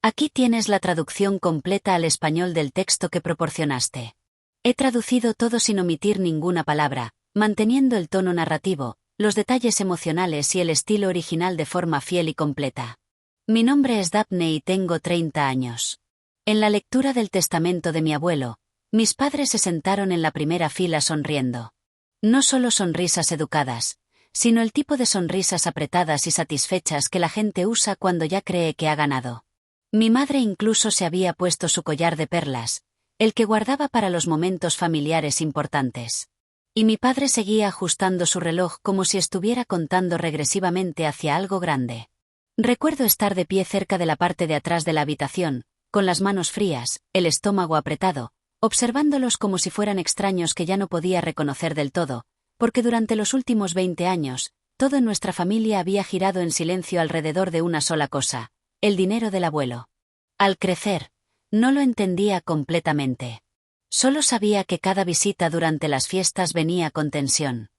Aquí tienes la traducción completa al español del texto que proporcionaste. He traducido todo sin omitir ninguna palabra, manteniendo el tono narrativo, los detalles emocionales y el estilo original de forma fiel y completa. Mi nombre es Daphne y tengo 30 años. En la lectura del testamento de mi abuelo, mis padres se sentaron en la primera fila sonriendo. No solo sonrisas educadas, sino el tipo de sonrisas apretadas y satisfechas que la gente usa cuando ya cree que ha ganado. Mi madre incluso se había puesto su collar de perlas, el que guardaba para los momentos familiares importantes. Y mi padre seguía ajustando su reloj como si estuviera contando regresivamente hacia algo grande. Recuerdo estar de pie cerca de la parte de atrás de la habitación, con las manos frías, el estómago apretado, observándolos como si fueran extraños que ya no podía reconocer del todo, porque durante los últimos 20 años, todo en nuestra familia había girado en silencio alrededor de una sola cosa: el dinero del abuelo. Al crecer, no lo entendía completamente. Solo sabía que cada visita durante las fiestas venía con tensión.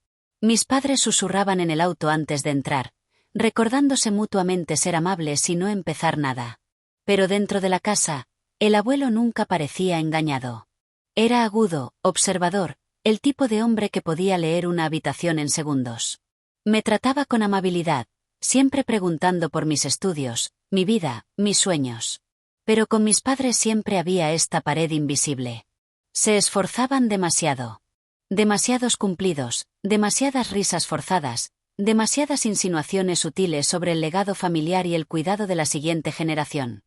Mis padres susurraban en el auto antes de entrar, recordándose mutuamente ser amables y no empezar nada. Pero dentro de la casa, el abuelo nunca parecía engañado. Era agudo, observador, el tipo de hombre que podía leer una habitación en segundos. Me trataba con amabilidad, siempre preguntando por mis estudios, mi vida, mis sueños. Pero con mis padres siempre había esta pared invisible. Se esforzaban demasiado. Demasiados cumplidos, demasiadas risas forzadas, demasiadas insinuaciones sutiles sobre el legado familiar y el cuidado de la siguiente generación.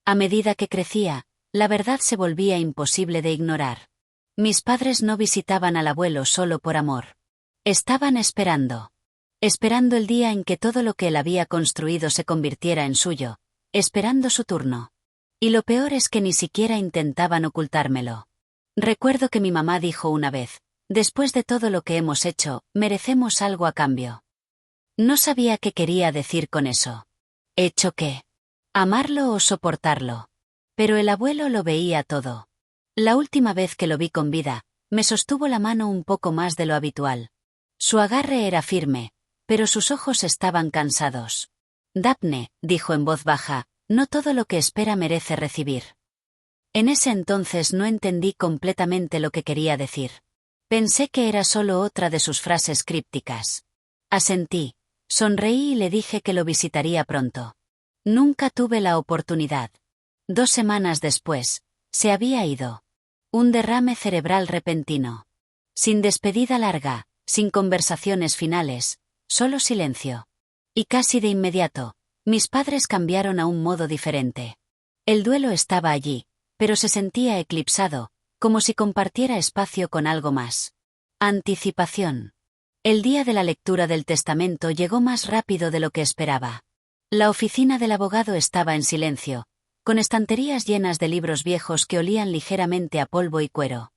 A medida que crecía, la verdad se volvía imposible de ignorar. Mis padres no visitaban al abuelo solo por amor. Estaban esperando. Esperando el día en que todo lo que él había construido se convirtiera en suyo, esperando su turno. Y lo peor es que ni siquiera intentaban ocultármelo. Recuerdo que mi mamá dijo una vez: después de todo lo que hemos hecho, merecemos algo a cambio. No sabía qué quería decir con eso. ¿Hecho qué? ¿Amarlo o soportarlo? Pero el abuelo lo veía todo. La última vez que lo vi con vida, me sostuvo la mano un poco más de lo habitual. Su agarre era firme, pero sus ojos estaban cansados. Daphne, dijo en voz baja, no todo lo que espera merece recibir. En ese entonces no entendí completamente lo que quería decir. Pensé que era solo otra de sus frases crípticas. Asentí, sonreí y le dije que lo visitaría pronto. Nunca tuve la oportunidad. 2 semanas después, se había ido. Un derrame cerebral repentino. Sin despedida larga, sin conversaciones finales, solo silencio. Y casi de inmediato, mis padres cambiaron a un modo diferente. El duelo estaba allí, pero se sentía eclipsado, como si compartiera espacio con algo más. Anticipación. El día de la lectura del testamento llegó más rápido de lo que esperaba. La oficina del abogado estaba en silencio, con estanterías llenas de libros viejos que olían ligeramente a polvo y cuero.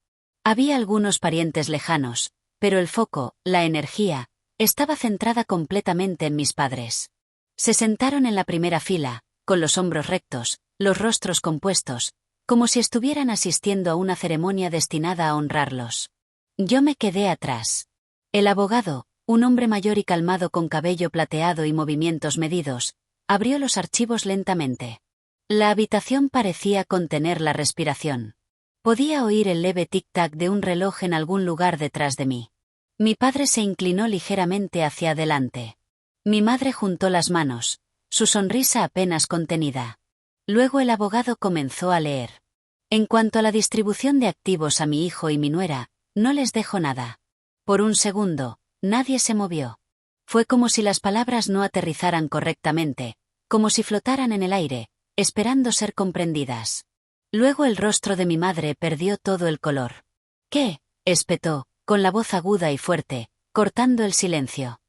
Había algunos parientes lejanos, pero el foco, la energía, estaba centrada completamente en mis padres. Se sentaron en la primera fila, con los hombros rectos, los rostros compuestos, como si estuvieran asistiendo a una ceremonia destinada a honrarlos. Yo me quedé atrás. El abogado, un hombre mayor y calmado con cabello plateado y movimientos medidos, abrió los archivos lentamente. La habitación parecía contener la respiración. Podía oír el leve tic-tac de un reloj en algún lugar detrás de mí. Mi padre se inclinó ligeramente hacia adelante. Mi madre juntó las manos, su sonrisa apenas contenida. Luego el abogado comenzó a leer. En cuanto a la distribución de activos a mi hijo y mi nuera, no les dejo nada. Por un segundo, nadie se movió. Fue como si las palabras no aterrizaran correctamente, como si flotaran en el aire, esperando ser comprendidas. Luego el rostro de mi madre perdió todo el color. ¿Qué? Espetó, con la voz aguda y fuerte, cortando el silencio.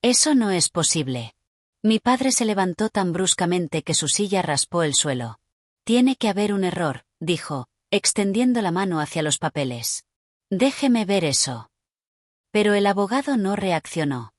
Eso no es posible. Mi padre se levantó tan bruscamente que su silla raspó el suelo. Tiene que haber un error, dijo, extendiendo la mano hacia los papeles. Déjeme ver eso. Pero el abogado no reaccionó.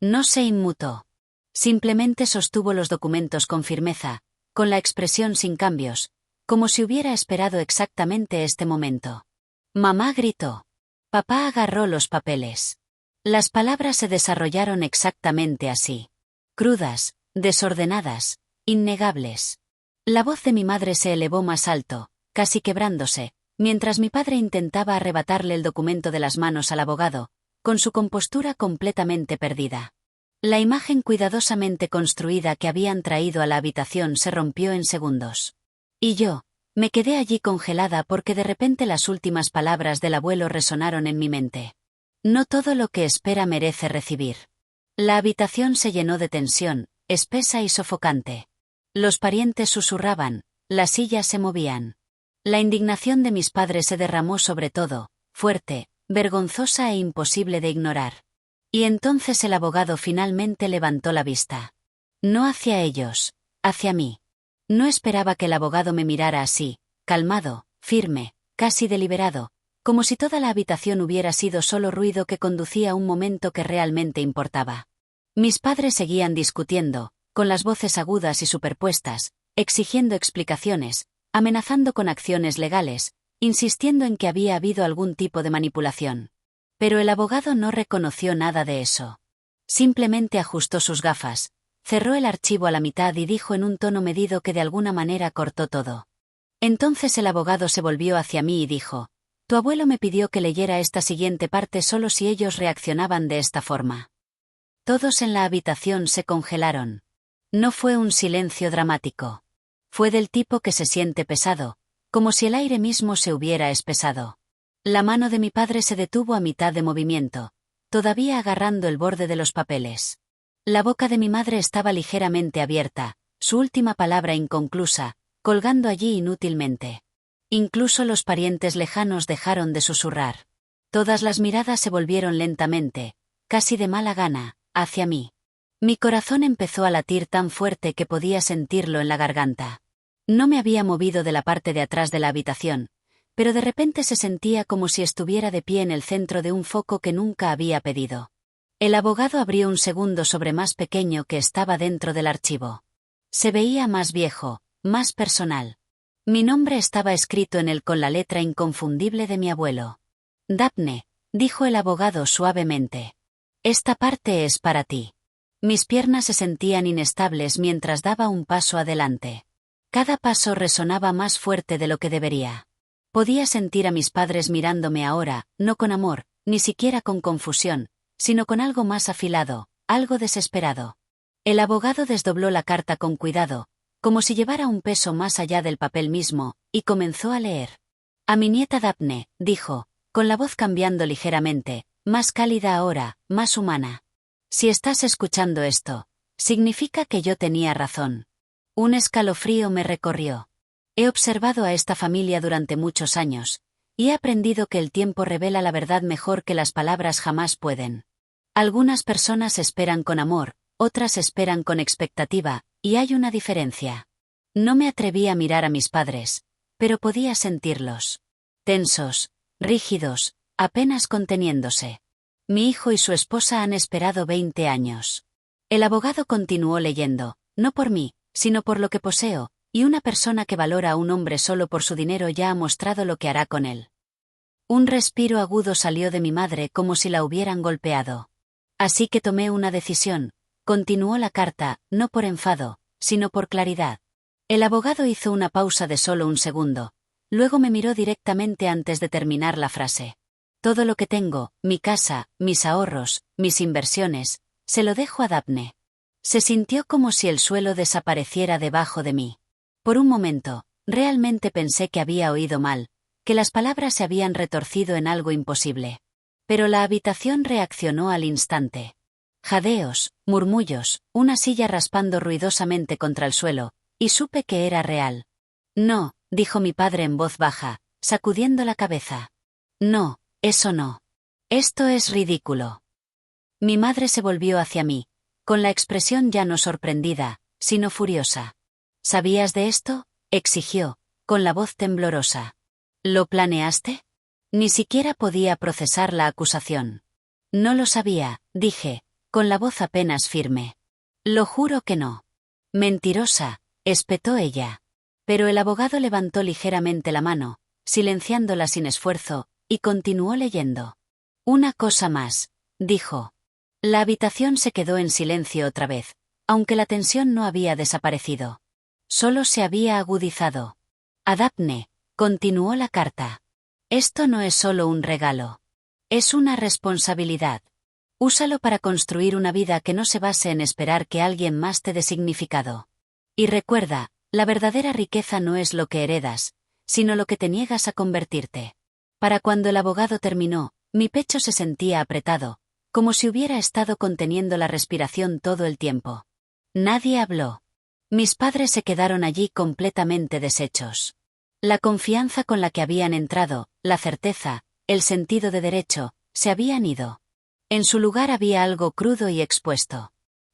No se inmutó. Simplemente sostuvo los documentos con firmeza, con la expresión sin cambios, como si hubiera esperado exactamente este momento. Mamá gritó. Papá agarró los papeles. Las palabras se desarrollaron exactamente así. Crudas, desordenadas, innegables. La voz de mi madre se elevó más alto, casi quebrándose, mientras mi padre intentaba arrebatarle el documento de las manos al abogado, con su compostura completamente perdida. La imagen cuidadosamente construida que habían traído a la habitación se rompió en segundos. Y yo, me quedé allí congelada porque de repente las últimas palabras del abuelo resonaron en mi mente. No todo lo que espera merece recibir. La habitación se llenó de tensión, espesa y sofocante. Los parientes susurraban, las sillas se movían. La indignación de mis padres se derramó sobre todo, fuerte, vergonzosa e imposible de ignorar. Y entonces el abogado finalmente levantó la vista. No hacia ellos, hacia mí. No esperaba que el abogado me mirara así, calmado, firme, casi deliberado, como si toda la habitación hubiera sido solo ruido que conducía a un momento que realmente importaba. Mis padres seguían discutiendo, con las voces agudas y superpuestas, exigiendo explicaciones, amenazando con acciones legales, insistiendo en que había habido algún tipo de manipulación. Pero el abogado no reconoció nada de eso. Simplemente ajustó sus gafas, cerró el archivo a la mitad y dijo en un tono medido que de alguna manera cortó todo. Entonces el abogado se volvió hacia mí y dijo: «Tu abuelo me pidió que leyera esta siguiente parte solo si ellos reaccionaban de esta forma». Todos en la habitación se congelaron. No fue un silencio dramático. Fue del tipo que se siente pesado, como si el aire mismo se hubiera espesado. La mano de mi padre se detuvo a mitad de movimiento, todavía agarrando el borde de los papeles. La boca de mi madre estaba ligeramente abierta, su última palabra inconclusa, colgando allí inútilmente. Incluso los parientes lejanos dejaron de susurrar. Todas las miradas se volvieron lentamente, casi de mala gana, hacia mí. Mi corazón empezó a latir tan fuerte que podía sentirlo en la garganta. No me había movido de la parte de atrás de la habitación, pero de repente se sentía como si estuviera de pie en el centro de un foco que nunca había pedido. El abogado abrió un segundo sobre más pequeño que estaba dentro del archivo. Se veía más viejo, más personal. Mi nombre estaba escrito en él con la letra inconfundible de mi abuelo. «Daphne», dijo el abogado suavemente. «Esta parte es para ti». Mis piernas se sentían inestables mientras daba un paso adelante. Cada paso resonaba más fuerte de lo que debería. Podía sentir a mis padres mirándome ahora, no con amor, ni siquiera con confusión, sino con algo más afilado, algo desesperado. El abogado desdobló la carta con cuidado, como si llevara un peso más allá del papel mismo, y comenzó a leer. «A mi nieta Daphne», dijo, con la voz cambiando ligeramente, más cálida ahora, más humana. «Si estás escuchando esto, significa que yo tenía razón». Un escalofrío me recorrió. He observado a esta familia durante muchos años, y he aprendido que el tiempo revela la verdad mejor que las palabras jamás pueden. Algunas personas esperan con amor, otras esperan con expectativa, y hay una diferencia. No me atreví a mirar a mis padres, pero podía sentirlos. Tensos, rígidos, apenas conteniéndose. Mi hijo y su esposa han esperado 20 años. El abogado continuó leyendo, no por mí, sino por lo que poseo, y una persona que valora a un hombre solo por su dinero ya ha mostrado lo que hará con él. Un respiro agudo salió de mi madre como si la hubieran golpeado. Así que tomé una decisión, continuó la carta, no por enfado, sino por claridad. El abogado hizo una pausa de solo un segundo, luego me miró directamente antes de terminar la frase. «Todo lo que tengo, mi casa, mis ahorros, mis inversiones, se lo dejo a Daphne». Se sintió como si el suelo desapareciera debajo de mí. Por un momento, realmente pensé que había oído mal, que las palabras se habían retorcido en algo imposible. Pero la habitación reaccionó al instante. Jadeos, murmullos, una silla raspando ruidosamente contra el suelo, y supe que era real. «No», dijo mi padre en voz baja, sacudiendo la cabeza. «No, eso no. Esto es ridículo». Mi madre se volvió hacia mí, con la expresión ya no sorprendida, sino furiosa. «¿Sabías de esto?», exigió, con la voz temblorosa. «¿Lo planeaste?». Ni siquiera podía procesar la acusación. «No lo sabía», dije, con la voz apenas firme. «Lo juro que no». «Mentirosa», espetó ella. Pero el abogado levantó ligeramente la mano, silenciándola sin esfuerzo, y continuó leyendo. «Una cosa más», dijo. La habitación se quedó en silencio otra vez, aunque la tensión no había desaparecido. solo se había agudizado. A Daphne, continuó la carta. Esto no es solo un regalo. Es una responsabilidad. Úsalo para construir una vida que no se base en esperar que alguien más te dé significado. Y recuerda, la verdadera riqueza no es lo que heredas, sino lo que te niegas a convertirte. Para cuando el abogado terminó, mi pecho se sentía apretado, como si hubiera estado conteniendo la respiración todo el tiempo. Nadie habló. Mis padres se quedaron allí completamente deshechos. La confianza con la que habían entrado, la certeza, el sentido de derecho, se habían ido. En su lugar había algo crudo y expuesto.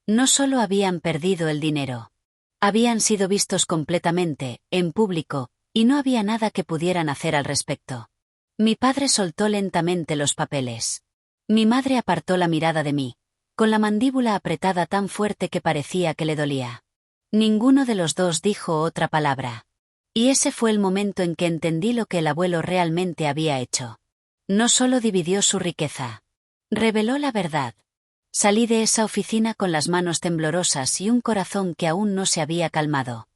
No solo habían perdido el dinero. Habían sido vistos completamente, en público, y no había nada que pudieran hacer al respecto. Mi padre soltó lentamente los papeles. Mi madre apartó la mirada de mí, con la mandíbula apretada tan fuerte que parecía que le dolía. Ninguno de los dos dijo otra palabra. Y ese fue el momento en que entendí lo que el abuelo realmente había hecho. No solo dividió su riqueza. Reveló la verdad. Salí de esa oficina con las manos temblorosas y un corazón que aún no se había calmado.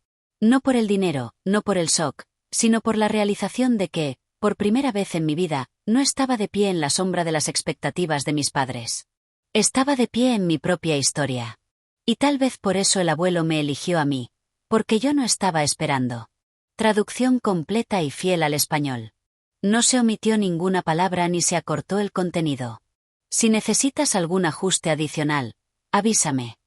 No por el dinero, no por el shock, sino por la realización de que, por primera vez en mi vida, no estaba de pie en la sombra de las expectativas de mis padres. Estaba de pie en mi propia historia. Y tal vez por eso el abuelo me eligió a mí, porque yo no estaba esperando. Traducción completa y fiel al español. No se omitió ninguna palabra ni se acortó el contenido. Si necesitas algún ajuste adicional, avísame.